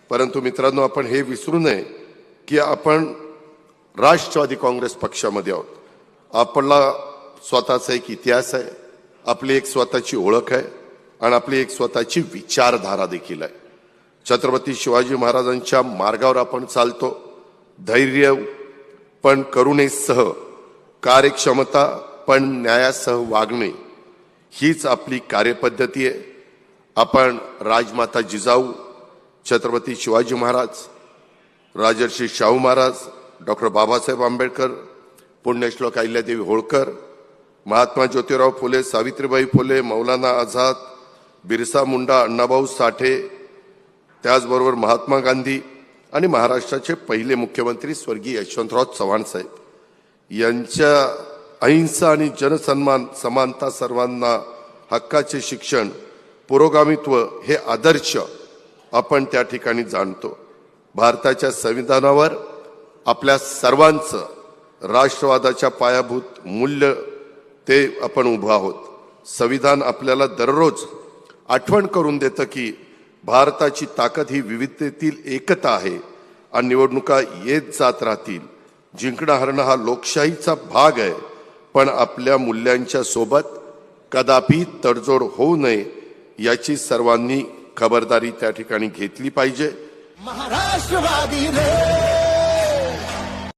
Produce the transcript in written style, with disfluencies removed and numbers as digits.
परंतु मित्रांनो, आपण हे विसरू नये की आपण राष्ट्रवादी काँग्रेस पक्षामध्ये आहोत. आपला स्वतःचा एक इतिहास आहे, आपली एक स्वतःची ओळख आहे आणि आपली एक स्वतःची विचारधारा देखील आहे. छत्रपती शिवाजी महाराजांच्या मार्गावर आपण चालतो. धैर्य पण करुणेसह, कार्यक्षमता पण न्यायासह वागणे हीच आपली कार्यपद्धती आहे. आपण राजमाता जिजाऊ, छत्रपती शिवाजी महाराज, राजर्षी शाहू महाराज, डॉक्टर बाबासाहेब आंबेडकर, पुण्यश्लोक अहिल्यादेवी होळकर, महात्मा ज्योतिराव फुले, सावित्रीबाई फुले, मौलाना आझाद, बिरसा मुंडा, अण्णाभाऊ साठे, त्याचबरोबर महात्मा गांधी आणि महाराष्ट्राचे पहिले मुख्यमंत्री स्वर्गीय यशवंतराव चव्हाण साहेब यांच्या अहिंसा आणि जनसन्मान, समानता, सर्वांना हक्काचे शिक्षण, पुरोगामित्व हे आदर्श आपण त्या ठिकाणी जाणतो. भारताच्या संविधानावर आपल्या सर्वांचं राष्ट्रवादाच्या पायाभूत मूल्य ते आपण उभं आहोत. संविधान आपल्याला दररोज आठवण करून देतं की भारताची ताकद ही विविधतेतील एकता आहे आणि निवडणुका येत जात राहतील. जिंकणं हरणं हा लोकशाहीचा भाग आहे, पण आपल्या मूल्यांच्या सोबत कदापि तडजोड होऊ नये याची सर्वांनी खबरदारी त्या ठिकाणी घेतली पाहिजे. महाराष्ट्रवादी रे.